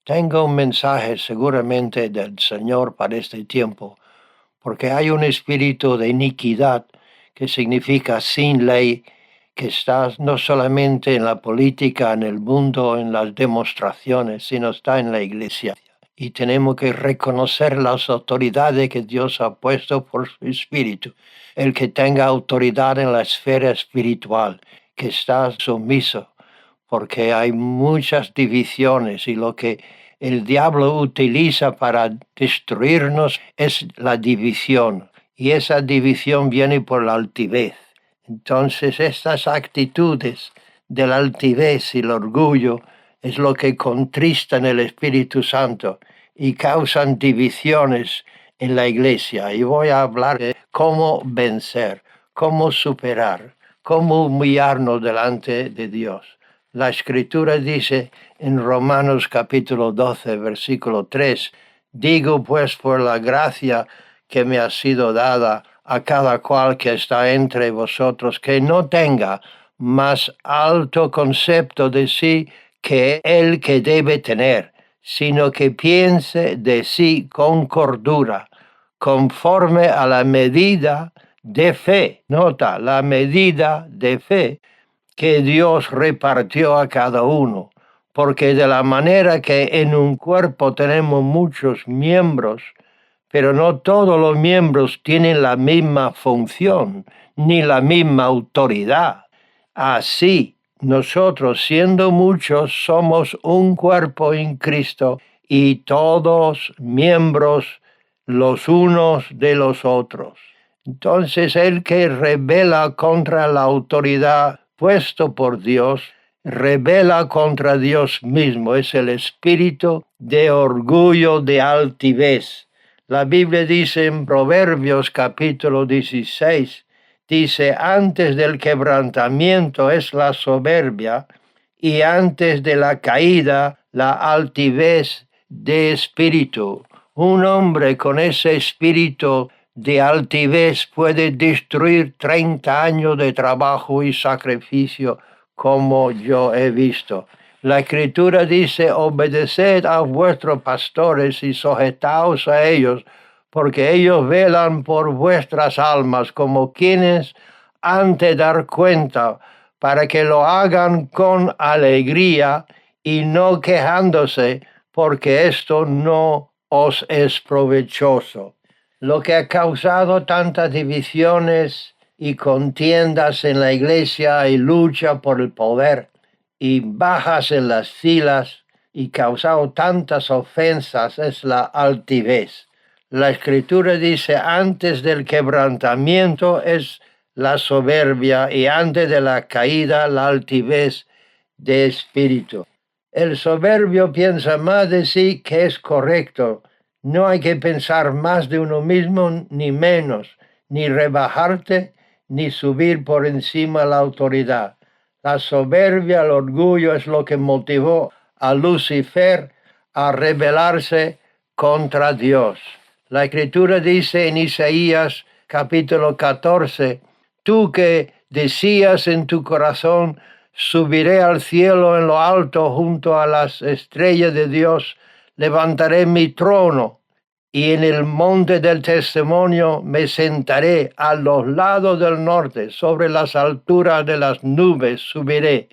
Tengo un mensaje seguramente del Señor para este tiempo, porque hay un espíritu de iniquidad que significa sin ley, que está no solamente en la política, en el mundo, en las demostraciones, sino está en la iglesia. Y tenemos que reconocer las autoridades que Dios ha puesto por su espíritu. El que tenga autoridad en la esfera espiritual, que está sumiso, porque hay muchas divisiones y lo que el diablo utiliza para destruirnos es la división, y esa división viene por la altivez. Entonces estas actitudes de la altivez y el orgullo es lo que contristan el Espíritu Santo y causan divisiones en la iglesia. Y voy a hablar de cómo vencer, cómo superar, cómo humillarnos delante de Dios. La Escritura dice en Romanos capítulo 12, versículo 3, digo pues por la gracia que me ha sido dada a cada cual que está entre vosotros, que no tenga más alto concepto de sí que el que debe tener, sino que piense de sí con cordura, conforme a la medida de fe. Nota, la medida de fe que Dios repartió a cada uno, porque de la manera que en un cuerpo tenemos muchos miembros, pero no todos los miembros tienen la misma función ni la misma autoridad. Así, nosotros siendo muchos somos un cuerpo en Cristo y todos miembros los unos de los otros. Entonces el que rebela contra la autoridad puesto por Dios, rebela contra Dios mismo. Es el espíritu de orgullo, de altivez. La Biblia dice en Proverbios capítulo 16, dice, antes del quebrantamiento es la soberbia y antes de la caída la altivez de espíritu. Un hombre con ese espíritu de altivez puede destruir 30 años de trabajo y sacrificio, como yo he visto. La Escritura dice, obedeced a vuestros pastores y sujetaos a ellos, porque ellos velan por vuestras almas como quienes han de dar cuenta, para que lo hagan con alegría y no quejándose, porque esto no os es provechoso. Lo que ha causado tantas divisiones y contiendas en la iglesia y lucha por el poder y bajas en las filas y causado tantas ofensas es la altivez. La Escritura dice, antes del quebrantamiento es la soberbia y antes de la caída la altivez de espíritu. El soberbio piensa más de sí que es correcto. No hay que pensar más de uno mismo ni menos, ni rebajarte, ni subir por encima la autoridad. La soberbia, el orgullo es lo que motivó a Lucifer a rebelarse contra Dios. La Escritura dice en Isaías capítulo 14, tú que decías en tu corazón, subiré al cielo en lo alto junto a las estrellas de Dios, levantaré mi trono y en el monte del testimonio me sentaré a los lados del norte, sobre las alturas de las nubes subiré.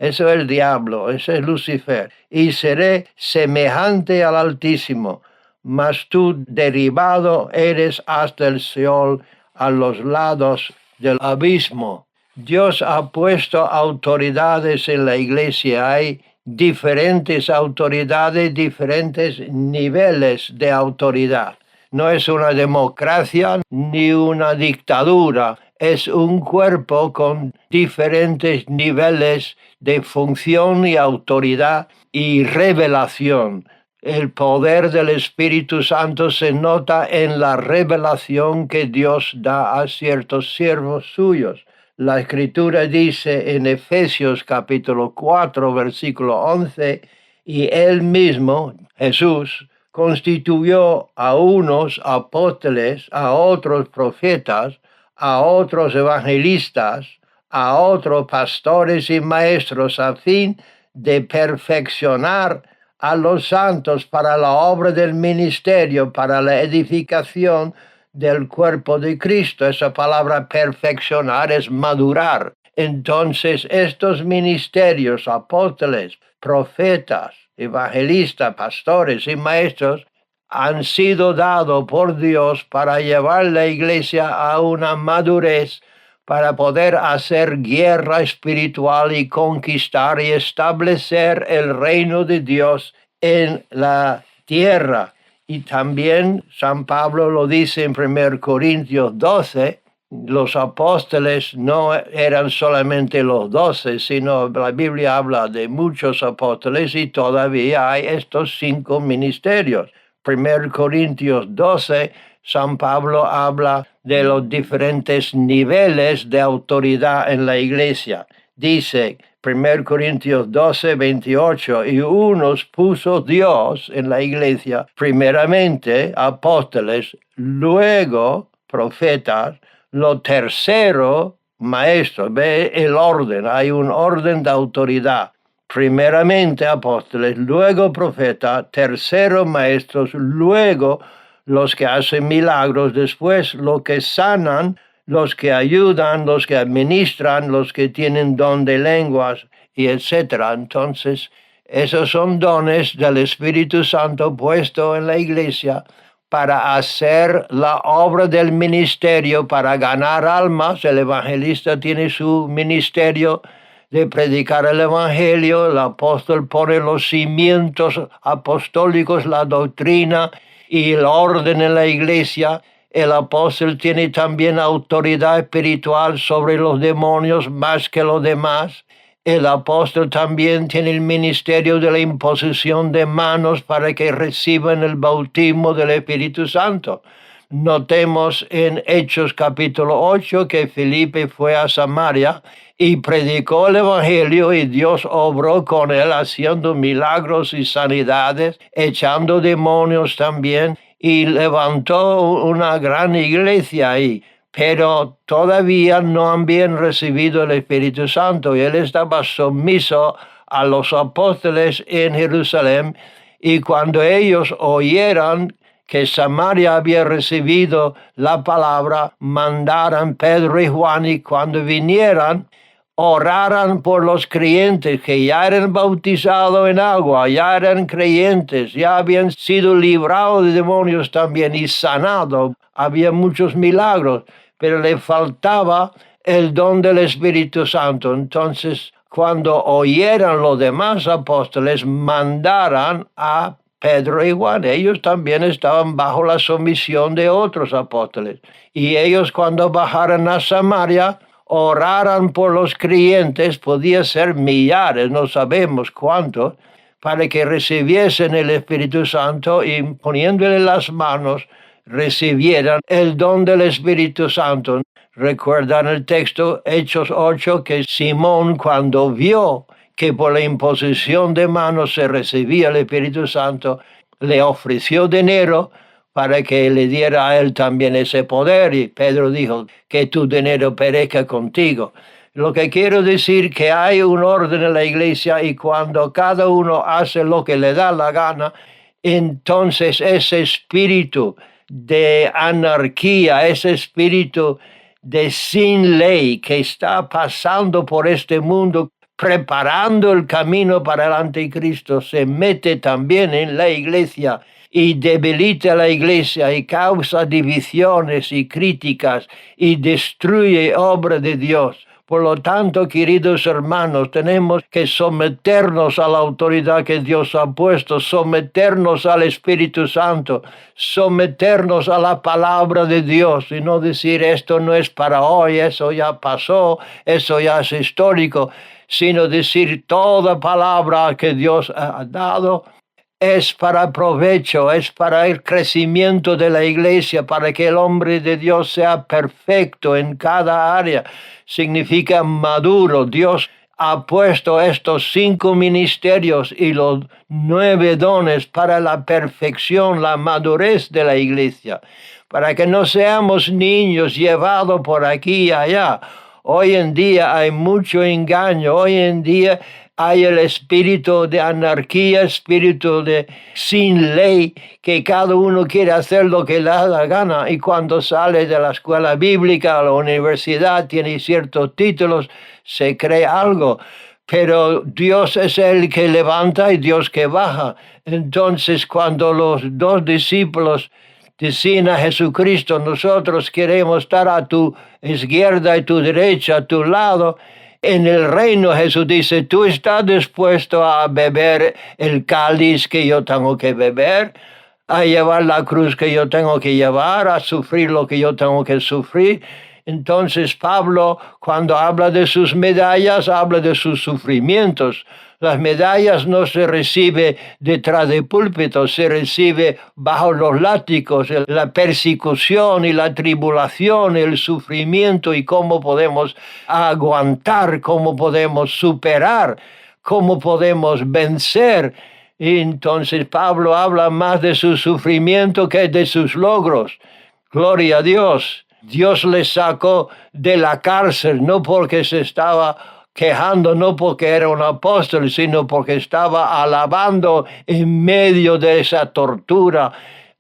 Eso es el diablo, ese es Lucifer. Y seré semejante al Altísimo, mas tú derribado eres hasta el Seol, a los lados del abismo. Dios ha puesto autoridades en la iglesia. Hay diferentes autoridades, diferentes niveles de autoridad. No es una democracia ni una dictadura, es un cuerpo con diferentes niveles de función y autoridad y revelación. El poder del Espíritu Santo se nota en la revelación que Dios da a ciertos siervos suyos. La Escritura dice en Efesios capítulo 4, versículo 11, y Él mismo, Jesús, constituyó a unos apóstoles, a otros profetas, a otros evangelistas, a otros pastores y maestros, a fin de perfeccionar a los santos para la obra del ministerio, para la edificación del cuerpo de Cristo. Esa palabra perfeccionar es madurar. Entonces, estos ministerios, apóstoles, profetas, evangelistas, pastores y maestros, han sido dados por Dios para llevar la iglesia a una madurez, para poder hacer guerra espiritual y conquistar y establecer el reino de Dios en la tierra. Y también San Pablo lo dice en 1 Corintios 12, los apóstoles no eran solamente los 12, sino la Biblia habla de muchos apóstoles y todavía hay estos 5 ministerios. 1 Corintios 12, San Pablo habla de los diferentes niveles de autoridad en la iglesia. Dice 1 Corintios 12, 28, y unos puso Dios en la iglesia, primeramente apóstoles, luego profetas, lo tercero maestros. Ve el orden, hay un orden de autoridad. Primeramente apóstoles, luego profetas, tercero maestros, luego los que hacen milagros, después los que sanan, los que ayudan, los que administran, los que tienen don de lenguas, y etcétera. Entonces, esos son dones del Espíritu Santo puesto en la iglesia para hacer la obra del ministerio, para ganar almas. El evangelista tiene su ministerio de predicar el evangelio, el apóstol pone los cimientos apostólicos, la doctrina y el orden en la iglesia. El apóstol tiene también autoridad espiritual sobre los demonios más que los demás. El apóstol también tiene el ministerio de la imposición de manos para que reciban el bautismo del Espíritu Santo. Notemos en Hechos capítulo 8 que Felipe fue a Samaria y predicó el evangelio, y Dios obró con él haciendo milagros y sanidades, echando demonios también, y levantó una gran iglesia ahí. Pero todavía no habían recibido el Espíritu Santo, y él estaba sumiso a los apóstoles en Jerusalén, y cuando ellos oyeran que Samaria había recibido la palabra, mandaran Pedro y Juan, y cuando vinieran, oraran por los creyentes que ya eran bautizados en agua, ya eran creyentes, ya habían sido librados de demonios también y sanados. Había muchos milagros, pero le faltaba el don del Espíritu Santo. Entonces, cuando oyeran los demás apóstoles, mandaran a Pedro y Juan. Ellos también estaban bajo la sumisión de otros apóstoles. Y ellos, cuando bajaran a Samaria, oraran por los creyentes, podía ser millares, no sabemos cuántos, para que recibiesen el Espíritu Santo, y poniéndole las manos, recibieran el don del Espíritu Santo. Recuerdan el texto, Hechos 8, que Simón, cuando vio que por la imposición de manos se recibía el Espíritu Santo, le ofreció dinero para que le diera a él también ese poder, y Pedro dijo, que tu dinero perezca contigo. Lo que quiero decir que hay un orden en la iglesia, y cuando cada uno hace lo que le da la gana, entonces ese espíritu de anarquía, ese espíritu de sin ley que está pasando por este mundo, preparando el camino para el anticristo, se mete también en la iglesia y debilita la iglesia y causa divisiones y críticas y destruye obra de Dios. Por lo tanto, queridos hermanos, tenemos que someternos a la autoridad que Dios ha puesto, someternos al Espíritu Santo, someternos a la palabra de Dios, y no decir esto no es para hoy, eso ya pasó, eso ya es histórico, sino decir toda palabra que Dios ha dado es para provecho, es para el crecimiento de la iglesia, para que el hombre de Dios sea perfecto en cada área. Significa maduro. Dios ha puesto estos 5 ministerios y los 9 dones para la perfección, la madurez de la iglesia, para que no seamos niños llevados por aquí y allá. Hoy en día hay mucho engaño, hoy en día hay el espíritu de anarquía, espíritu de sin ley, que cada uno quiere hacer lo que le da la gana, y cuando sale de la escuela bíblica a la universidad, tiene ciertos títulos, se cree algo. Pero Dios es el que levanta y Dios que baja. Entonces, cuando los dos discípulos decían a Jesucristo, nosotros queremos estar a tu izquierda y tu derecha, a tu lado, en el reino Jesús dice, ¿tú estás dispuesto a beber el cáliz que yo tengo que beber? A llevar la cruz que yo tengo que llevar, a sufrir lo que yo tengo que sufrir. Entonces Pablo, cuando habla de sus medallas, habla de sus sufrimientos. Las medallas no se recibe detrás de púlpito, se recibe bajo los látigos, la persecución y la tribulación, el sufrimiento, y cómo podemos aguantar, cómo podemos superar, cómo podemos vencer. Y entonces Pablo habla más de su sufrimiento que de sus logros. Gloria a Dios. Dios le sacó de la cárcel, no porque se estaba quejando, no porque era un apóstol, sino porque estaba alabando en medio de esa tortura,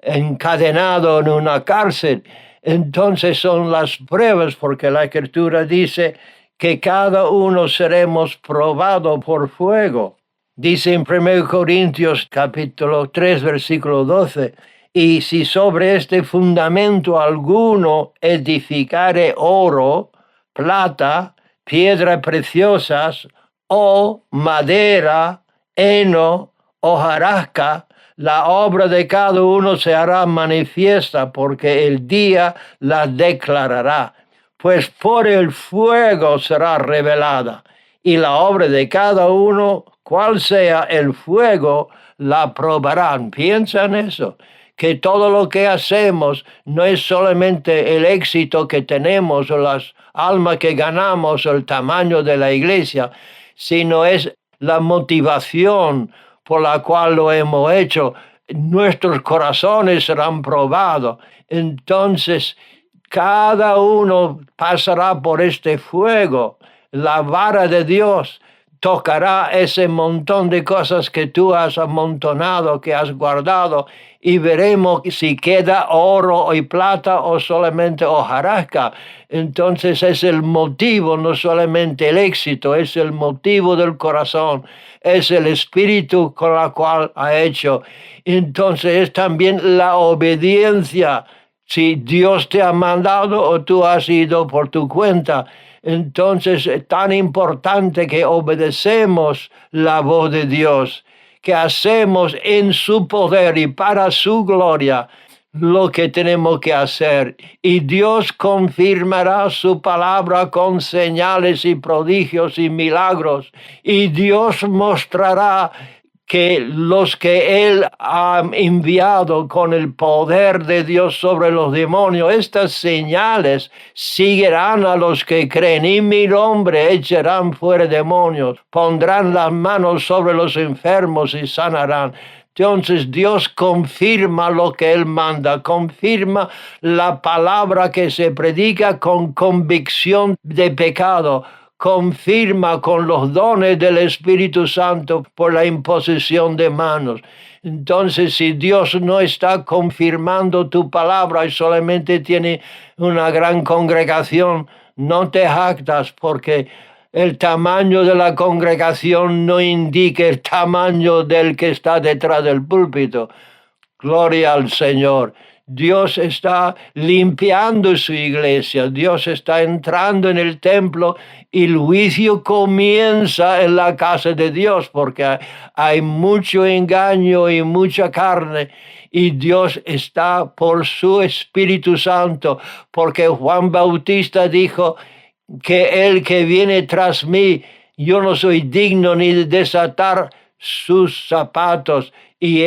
encadenado en una cárcel. Entonces son las pruebas, porque la Escritura dice que cada uno seremos probados por fuego. Dice en 1 Corintios capítulo 3, versículo 12, y si sobre este fundamento alguno edificare oro, plata, piedras preciosas, o madera, heno, hojarasca, la obra de cada uno se hará manifiesta, porque el día la declarará. Pues por el fuego será revelada, y la obra de cada uno, cual sea el fuego, la probarán. Piensa en eso, que todo lo que hacemos no es solamente el éxito que tenemos o las almas que ganamos o el tamaño de la iglesia, sino es la motivación por la cual lo hemos hecho. Nuestros corazones serán probados. Entonces, cada uno pasará por este fuego. La vara de Dios tocará ese montón de cosas que tú has amontonado, que has guardado, y veremos si queda oro y plata o solamente hojarasca. Entonces es el motivo, no solamente el éxito, es el motivo del corazón, es el espíritu con el cual ha hecho. Entonces es también la obediencia, si Dios te ha mandado o tú has ido por tu cuenta. Entonces es tan importante que obedecemos la voz de Dios, que hacemos en su poder y para su gloria lo que tenemos que hacer. Y Dios confirmará su palabra con señales y prodigios y milagros. Y Dios mostrará que los que Él ha enviado con el poder de Dios sobre los demonios, estas señales seguirán a los que creen, y mi nombre echarán fuera demonios, pondrán las manos sobre los enfermos y sanarán. Entonces Dios confirma lo que Él manda, confirma la palabra que se predica con convicción de pecado, confirma con los dones del Espíritu Santo por la imposición de manos. Entonces, si Dios no está confirmando tu palabra y solamente tiene una gran congregación, no te jactas, porque el tamaño de la congregación no indica el tamaño del que está detrás del púlpito. Gloria al Señor. Dios está limpiando su iglesia, Dios está entrando en el templo, y el juicio comienza en la casa de Dios, porque hay mucho engaño y mucha carne, y Dios está por su Espíritu Santo, porque Juan Bautista dijo que el que viene tras mí, yo no soy digno ni de desatar sus zapatos, y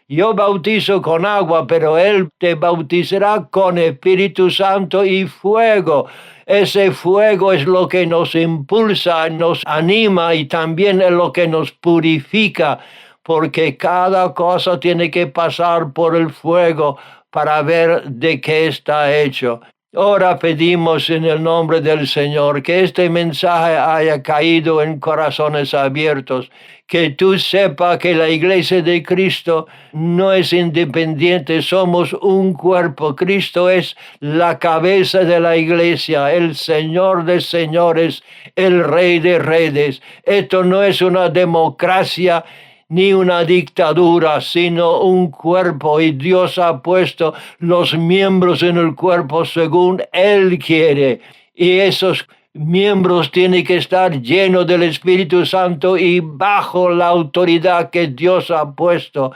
yo bautizo con agua, pero Él te bautizará con Espíritu Santo y fuego. Ese fuego es lo que nos impulsa, nos anima, y también es lo que nos purifica, porque cada cosa tiene que pasar por el fuego para ver de qué está hecho. Ahora pedimos en el nombre del Señor que este mensaje haya caído en corazones abiertos, que tú sepas que la iglesia de Cristo no es independiente, somos un cuerpo. Cristo es la cabeza de la iglesia, el Señor de señores, el Rey de reyes. Esto no es una democracia ni una dictadura, sino un cuerpo, y Dios ha puesto los miembros en el cuerpo según Él quiere. Y esos miembros tienen que estar llenos del Espíritu Santo y bajo la autoridad que Dios ha puesto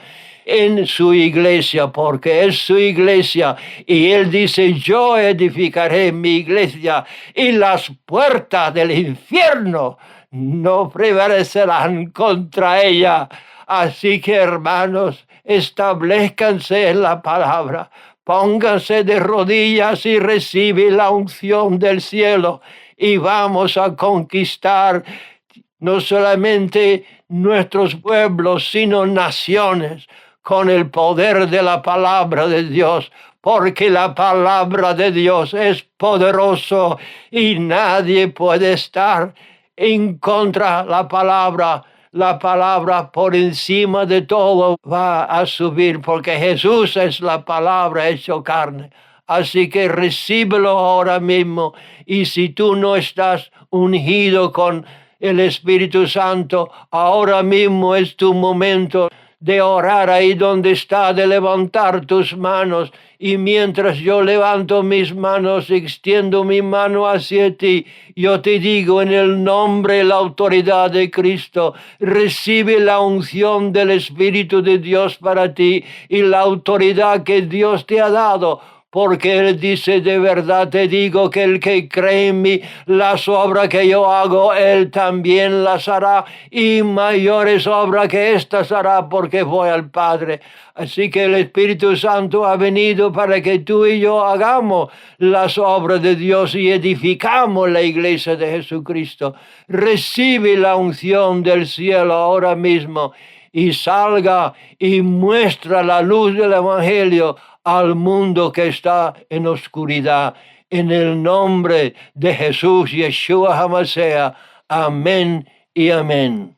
en su iglesia, porque es su iglesia. Y Él dice, yo edificaré mi iglesia y las puertas del infierno no prevalecerán contra ella. Así que, hermanos, establezcanse en la palabra, pónganse de rodillas y reciben la unción del cielo, y vamos a conquistar no solamente nuestros pueblos, sino naciones, con el poder de la palabra de Dios, porque la palabra de Dios es poderoso y nadie puede estar en contra de la palabra. La palabra por encima de todo va a subir, porque Jesús es la palabra hecho carne. Así que recíbelo ahora mismo, y si tú no estás ungido con el Espíritu Santo, ahora mismo es tu momento de orar ahí donde está, de levantar tus manos. Y mientras yo levanto mis manos, extiendo mi mano hacia ti, yo te digo en el nombre y la autoridad de Cristo, recibe la unción del Espíritu de Dios para ti y la autoridad que Dios te ha dado. Porque Él dice, de verdad te digo que el que cree en mí, las obras que yo hago, Él también las hará, y mayores obras que estas hará, porque voy al Padre. Así que el Espíritu Santo ha venido para que tú y yo hagamos las obras de Dios y edificamos la iglesia de Jesucristo. Recibe la unción del cielo ahora mismo y salga y muestra la luz del Evangelio al mundo que está en oscuridad. En el nombre de Jesús, Yeshua HaMashiach. Amén y amén.